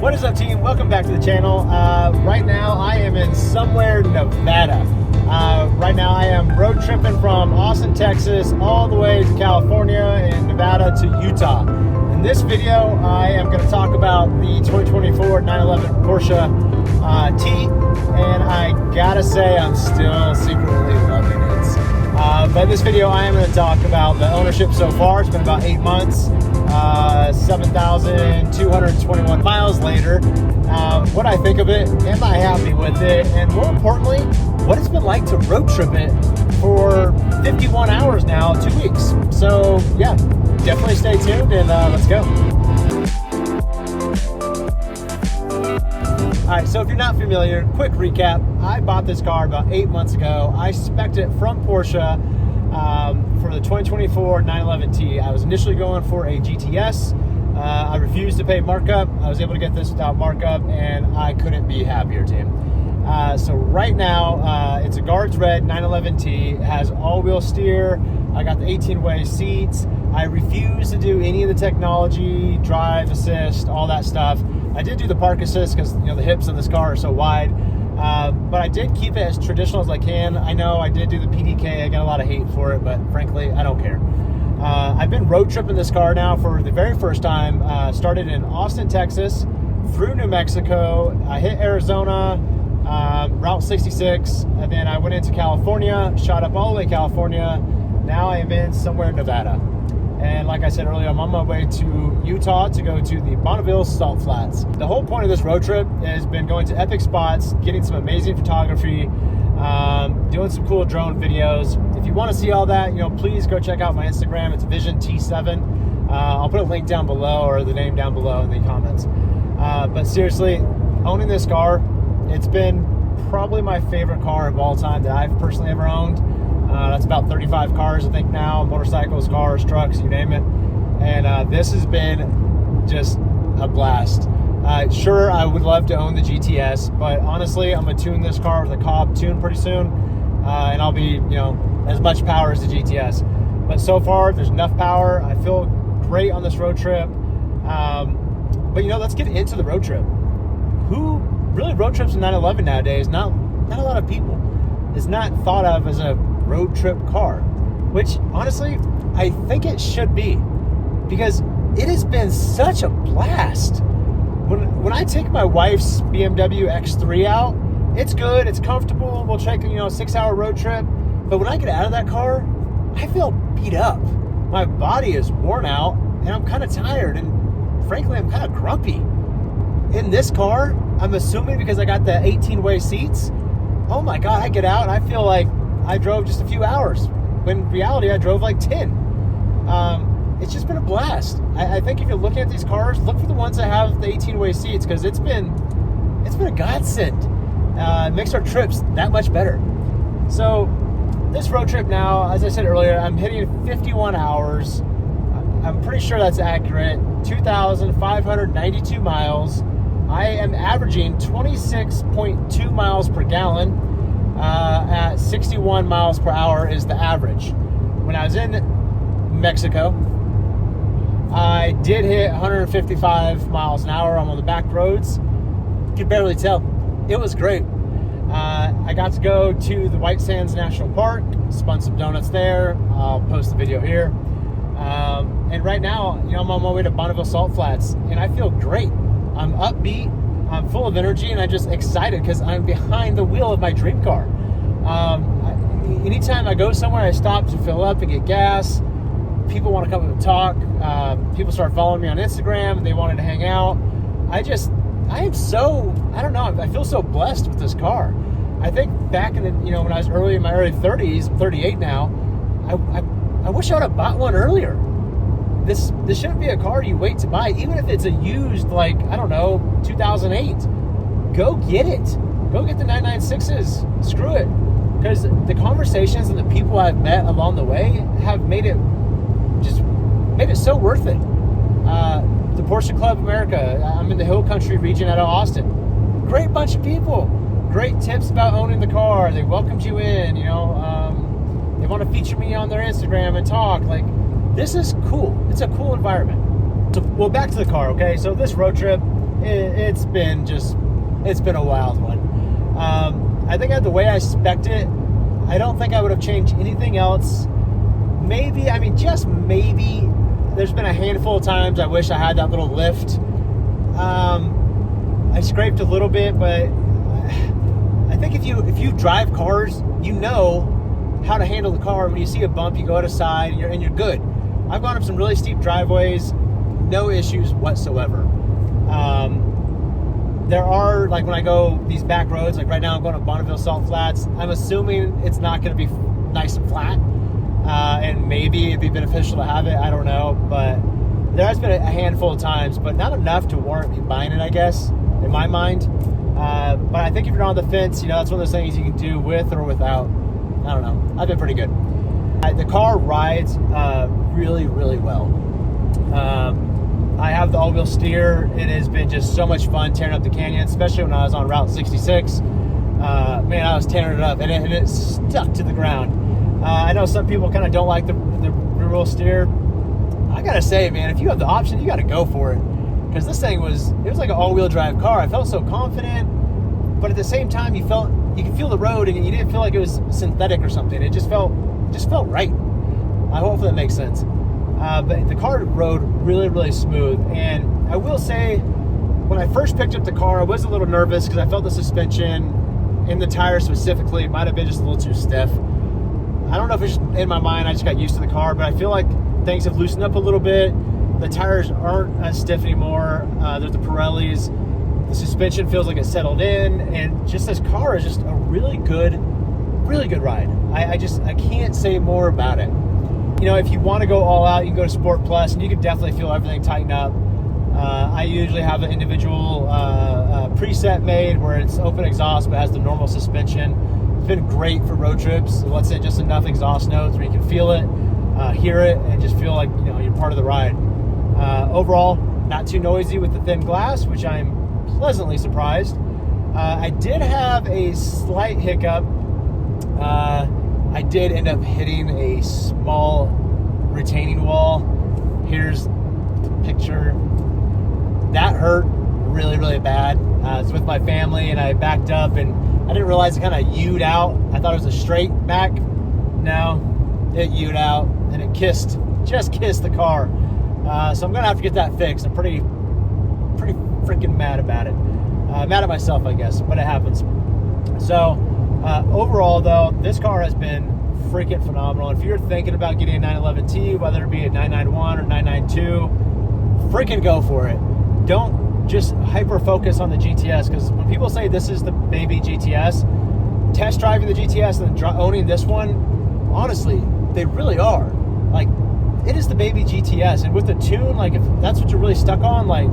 What is up, team? Welcome back to the channel. Right now I am in somewhere Nevada. Right now I am road tripping from Austin, Texas all the way to California and Nevada to Utah. In this video I am going to talk about the 2024 911 Porsche T, and I gotta say I'm still secretly loving it. But in this video I am going to talk about the ownership so far. It's been about 8 months. 7,221 miles later, what I think of it, am I happy with it, and more importantly, what it's been like to road trip it for 51 hours now, 2 weeks. So yeah, definitely stay tuned and let's go. Alright, so if you're not familiar, quick recap. I bought this car about 8 months ago. I spec'd it from Porsche for the 2024 911T. I was initially going for a GTS. I refused to pay markup. I was able to get this without markup, and I couldn't be happier, team. So right now, it's a Guards Red 911T. It has all-wheel steer. I got the 18-way seats. I refuse to do any of the technology, drive assist, all that stuff. I did do the park assist because the hips in this car are so wide. But I did keep it as traditional as I can. I know I did do the PDK. I got a lot of hate for it, but frankly, I don't care. I've been road tripping this car now for the very first time. Started in Austin, Texas, through New Mexico. I hit Arizona, Route 66, and then I went into California, shot up all the way to California. Now I am in somewhere in Nevada. And like I said earlier, I'm on my way to Utah to go to the Bonneville Salt Flats. The whole point of this road trip has been going to epic spots, getting some amazing photography, doing some cool drone videos. If you want to see all that, please go check out my Instagram. It's Vision T7. I'll put a link down below, or the name down below in the comments. But seriously, owning this car, it's been probably my favorite car of all time that I've personally ever owned. That's about 35 cars, I think now, motorcycles, cars, trucks, you name it. And this has been just a blast. Sure, I would love to own the GTS, but honestly, I'm going to tune this car with a Cobb tune pretty soon. And I'll be, as much power as the GTS. But so far, there's enough power. I feel great on this road trip. But let's get into the road trip. Who really road trips in 911 nowadays? Not a lot of people. It's not thought of as a road trip car, which honestly I think it should be, because it has been such a blast. When I take my wife's BMW X3 out, it's good, it's comfortable, we'll take a 6-hour road trip, but when I get out of that car, I feel beat up. My body is worn out and I'm kind of tired, and frankly I'm kind of grumpy. In this car, I'm assuming because I got the 18-way seats, oh my god, I get out and I feel like I drove just a few hours, when in reality I drove like 10. It's just been a blast. I think if you're looking at these cars, look for the ones that have the 18-way seats, because it's been a godsend. It makes our trips that much better. So this road trip now, as I said earlier, I'm hitting 51 hours. I'm pretty sure that's accurate. 2,592 miles. I am averaging 26.2 miles per gallon. At 61 miles per hour is the average. When I was in Mexico, I did hit 155 miles an hour. I'm on the back roads. You could barely tell. It was great. I got to go to the White Sands National Park, spun some donuts there. I'll post the video here. And right now, I'm on my way to Bonneville Salt Flats, and I feel great. I'm upbeat. I'm full of energy, and I'm just excited because I'm behind the wheel of my dream car. Anytime I go somewhere, I stop to fill up and get gas. People want to come up and talk. People start following me on Instagram. They wanted to hang out. I am so, I don't know, I feel so blessed with this car. I think back in the, when I was in my early 30s, I'm 38 now, I wish I would have bought one earlier. This shouldn't be a car you wait to buy, even if it's a used, 2008. Go get it. Go get the 996s. Screw it. Because the conversations and the people I've met along the way have made it so worth it. The Porsche Club America, I'm in the Hill Country region out of Austin. Great bunch of people. Great tips about owning the car. They welcomed you in, they want to feature me on their Instagram and talk. This is cool. It's a cool environment. So, well, back to the car, okay? So this road trip, it's been a wild one. I think the way I spec'd it, I don't think I would have changed anything else. Maybe, I mean, just maybe, there's been a handful of times I wish I had that little lift. I scraped a little bit, but I think if you drive cars, you know how to handle the car. When you see a bump, you go to the side and you're good. I've gone up some really steep driveways, no issues whatsoever. There are, like when I go these back roads, like right now I'm going to Bonneville Salt Flats, I'm assuming it's not going to be nice and flat. And maybe it'd be beneficial to have it, I don't know. But there has been a handful of times, but not enough to warrant me buying it, I guess, in my mind. But I think if you're on the fence, that's one of those things you can do with or without. I don't know. I've been pretty good. The car rides really, really well. I have the all-wheel steer. It has been just so much fun tearing up the canyon, especially when I was on Route 66. Man, I was tearing it up, and it stuck to the ground. I know some people kind of don't like the rear-wheel steer. I gotta say, man, if you have the option, you gotta go for it. Because this thing was like an all-wheel drive car. I felt so confident, but at the same time, you could feel the road, and you didn't feel like it was synthetic or something. It just felt right. I hope that makes sense. But the car rode really, really smooth. And I will say, when I first picked up the car, I was a little nervous because I felt the suspension in the tire specifically might have been just a little too stiff. I don't know if it's just in my mind, I just got used to the car, but I feel like things have loosened up a little bit. The tires aren't as stiff anymore. There's the Pirellis. The suspension feels like it settled in, and just this car is just a really good ride. I can't say more about it. If you want to go all out, you can go to Sport Plus, and you can definitely feel everything tighten up. I usually have an individual preset made where it's open exhaust but has the normal suspension. It's been great for road trips. It lets in just enough exhaust notes where you can feel it, hear it, and just feel like you're part of the ride. Overall, not too noisy with the thin glass, which I'm pleasantly surprised. I did have a slight hiccup. I did end up hitting a small retaining wall. Here's the picture. That hurt really, really bad. It's with my family, and I backed up, and I didn't realize it kind of U'd out. I thought it was a straight back. No, it U'd out, and it just kissed the car. So I'm gonna have to get that fixed. I'm pretty freaking mad about it. Mad at myself, I guess, but it happens. So overall, though, this car has been freaking phenomenal. If you're thinking about getting a 911T, whether it be a 991 or 992, freaking go for it. Don't just hyper focus on the GTS, because when people say this is the baby GTS, test driving the GTS and then owning this one, honestly, they really are. Like, it is the baby GTS, and with the tune, like, if that's what you're really stuck on, like,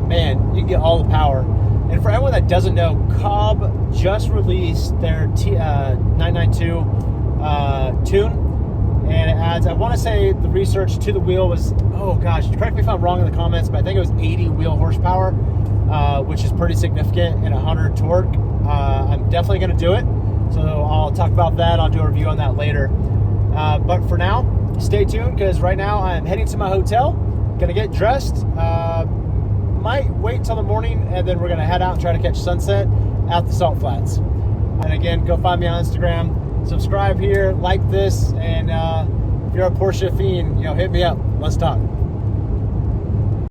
man, you can get all the power. And for everyone that doesn't know, Cobb just released their 992 tune, and it adds, I want to say the research to the wheel was, oh gosh, correct me if I'm wrong in the comments, but I think it was 80 wheel horsepower, which is pretty significant, and 100 torque. I'm definitely going to do it, so I'll talk about that. I'll do a review on that later. But for now, stay tuned, because right now I'm heading to my hotel, gonna get dressed, might wait till the morning, and then we're gonna head out and try to catch sunset at the Salt Flats. And again, go find me on Instagram, subscribe here, like this, and if you're a Porsche fiend, hit me up. Let's talk.